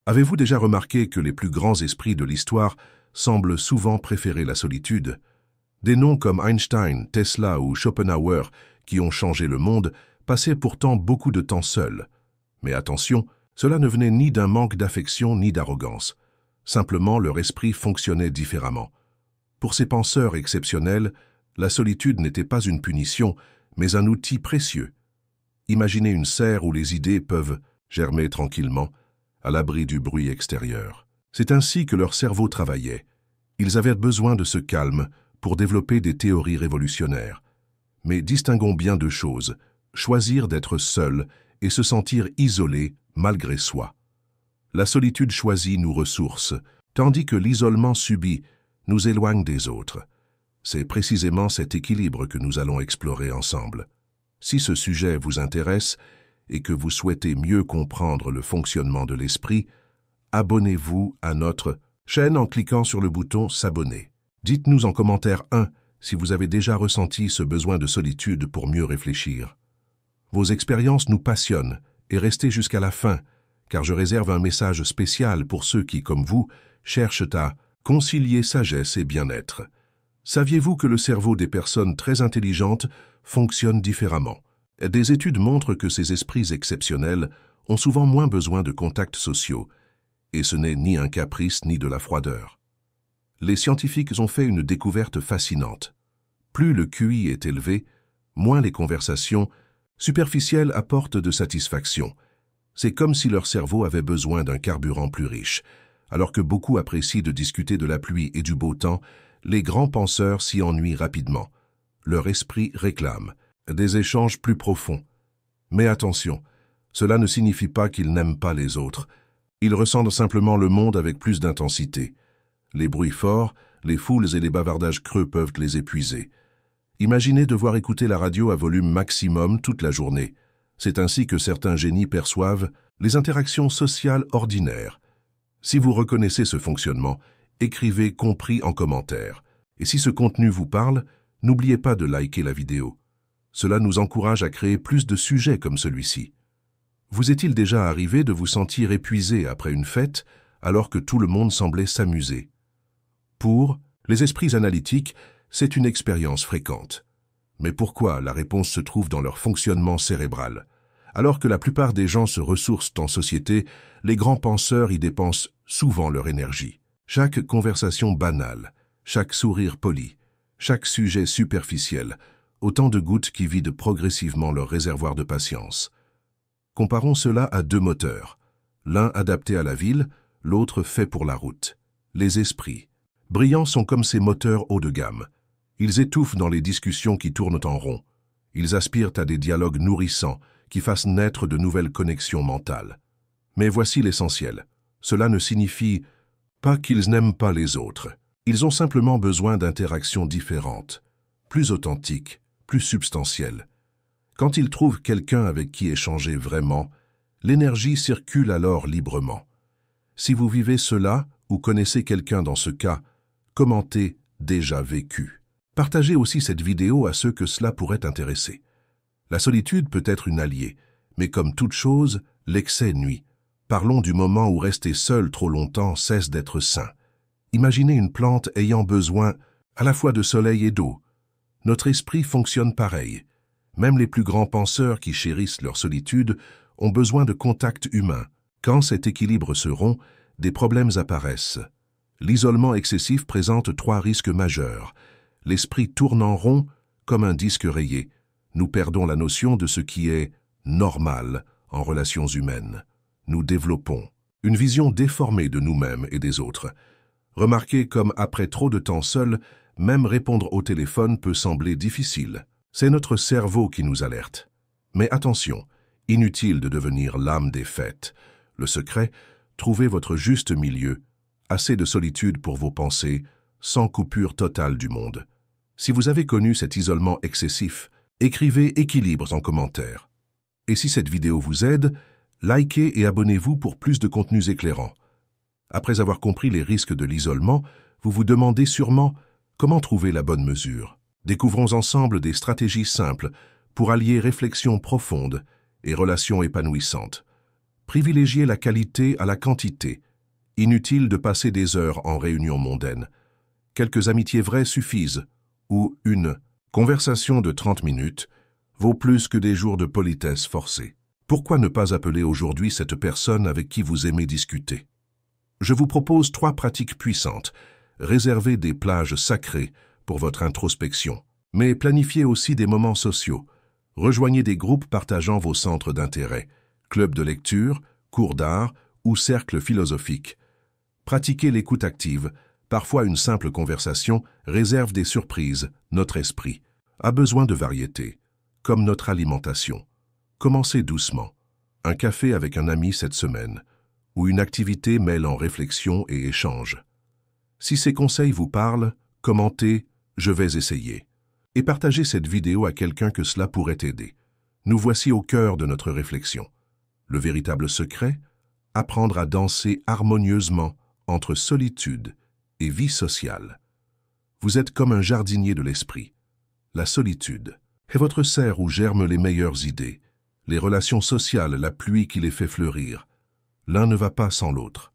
Avez-vous déjà remarqué que les plus grands esprits de l'histoire semblent souvent préférer la solitude? Des noms comme Einstein, Tesla ou Schopenhauer, qui ont changé le monde, passaient pourtant beaucoup de temps seuls. Mais attention, cela ne venait ni d'un manque d'affection ni d'arrogance. Simplement, leur esprit fonctionnait différemment. Pour ces penseurs exceptionnels, la solitude n'était pas une punition, mais un outil précieux. Imaginez une serre où les idées peuvent germer tranquillement, à l'abri du bruit extérieur. C'est ainsi que leur cerveau travaillait. Ils avaient besoin de ce calme pour développer des théories révolutionnaires. Mais distinguons bien deux choses, choisir d'être seul et se sentir isolé malgré soi. La solitude choisie nous ressource, tandis que l'isolement subi nous éloigne des autres. C'est précisément cet équilibre que nous allons explorer ensemble. Si ce sujet vous intéresse et que vous souhaitez mieux comprendre le fonctionnement de l'esprit, abonnez-vous à notre chaîne en cliquant sur le bouton « S'abonner ». Dites-nous en commentaire 1 si vous avez déjà ressenti ce besoin de solitude pour mieux réfléchir. Vos expériences nous passionnent et restez jusqu'à la fin, car je réserve un message spécial pour ceux qui, comme vous, cherchent à concilier sagesse et bien-être. Saviez-vous que le cerveau des personnes très intelligentes fonctionne différemment? Des études montrent que ces esprits exceptionnels ont souvent moins besoin de contacts sociaux, et ce n'est ni un caprice ni de la froideur. Les scientifiques ont fait une découverte fascinante. Plus le QI est élevé, moins les conversations superficielles apportent de satisfaction. C'est comme si leur cerveau avait besoin d'un carburant plus riche. Alors que beaucoup apprécient de discuter de la pluie et du beau temps, les grands penseurs s'y ennuient rapidement. Leur esprit réclame des échanges plus profonds. Mais attention, cela ne signifie pas qu'ils n'aiment pas les autres. Ils ressentent simplement le monde avec plus d'intensité. Les bruits forts, les foules et les bavardages creux peuvent les épuiser. Imaginez devoir écouter la radio à volume maximum toute la journée. C'est ainsi que certains génies perçoivent les interactions sociales ordinaires. Si vous reconnaissez ce fonctionnement, écrivez « compris » en commentaire. Et si ce contenu vous parle, n'oubliez pas de liker la vidéo. Cela nous encourage à créer plus de sujets comme celui-ci. Vous est-il déjà arrivé de vous sentir épuisé après une fête alors que tout le monde semblait s'amuser? Pour les esprits analytiques, c'est une expérience fréquente. Mais pourquoi? La réponse se trouve dans leur fonctionnement cérébral. Alors que la plupart des gens se ressourcent en société, les grands penseurs y dépensent souvent leur énergie. Chaque conversation banale, chaque sourire poli, chaque sujet superficiel, autant de gouttes qui vident progressivement leur réservoir de patience. Comparons cela à deux moteurs, l'un adapté à la ville, l'autre fait pour la route. Les esprits brillants sont comme ces moteurs haut de gamme. Ils étouffent dans les discussions qui tournent en rond. Ils aspirent à des dialogues nourrissants qui fassent naître de nouvelles connexions mentales. Mais voici l'essentiel. Cela ne signifie pas qu'ils n'aiment pas les autres. Ils ont simplement besoin d'interactions différentes, plus authentiques, plus substantielles. Quand ils trouvent quelqu'un avec qui échanger vraiment, l'énergie circule alors librement. Si vous vivez cela ou connaissez quelqu'un dans ce cas, commentez « déjà vécu ». Partagez aussi cette vidéo à ceux que cela pourrait intéresser. La solitude peut être une alliée, mais comme toute chose, l'excès nuit. Parlons du moment où rester seul trop longtemps cesse d'être sain. Imaginez une plante ayant besoin à la fois de soleil et d'eau. Notre esprit fonctionne pareil. Même les plus grands penseurs qui chérissent leur solitude ont besoin de contact humain. Quand cet équilibre se rompt, des problèmes apparaissent. L'isolement excessif présente 3 risques majeurs. L'esprit tourne en rond comme un disque rayé. Nous perdons la notion de ce qui est normal en relations humaines. Nous développons une vision déformée de nous-mêmes et des autres. Remarquez comme après trop de temps seul, même répondre au téléphone peut sembler difficile. C'est notre cerveau qui nous alerte. Mais attention, inutile de devenir l'âme des fêtes. Le secret, trouvez votre juste milieu, assez de solitude pour vos pensées, sans coupure totale du monde. Si vous avez connu cet isolement excessif, écrivez équilibres en commentaire. Et si cette vidéo vous aide, likez et abonnez-vous pour plus de contenus éclairants. Après avoir compris les risques de l'isolement, vous vous demandez sûrement comment trouver la bonne mesure. Découvrons ensemble des stratégies simples pour allier réflexion profonde et relations épanouissantes. Privilégiez la qualité à la quantité. Inutile de passer des heures en réunion mondaine. Quelques amitiés vraies suffisent, ou une conversation de 30 minutes vaut plus que des jours de politesse forcée. Pourquoi ne pas appeler aujourd'hui cette personne avec qui vous aimez discuter? Je vous propose 3 pratiques puissantes. Réservez des plages sacrées pour votre introspection, mais planifiez aussi des moments sociaux. Rejoignez des groupes partageant vos centres d'intérêt, clubs de lecture, cours d'art ou cercles philosophiques. Pratiquez l'écoute active. Parfois une simple conversation réserve des surprises. Notre esprit a besoin de variété, comme notre alimentation. Commencez doucement. Un café avec un ami cette semaine, ou une activité mêlant réflexion et échange. Si ces conseils vous parlent, commentez « Je vais essayer » et partagez cette vidéo à quelqu'un que cela pourrait aider. Nous voici au cœur de notre réflexion. Le véritable secret? Apprendre à danser harmonieusement entre solitude et vie sociale. Vous êtes comme un jardinier de l'esprit. La solitude est votre serre où germent les meilleures idées, les relations sociales, la pluie qui les fait fleurir. L'un ne va pas sans l'autre.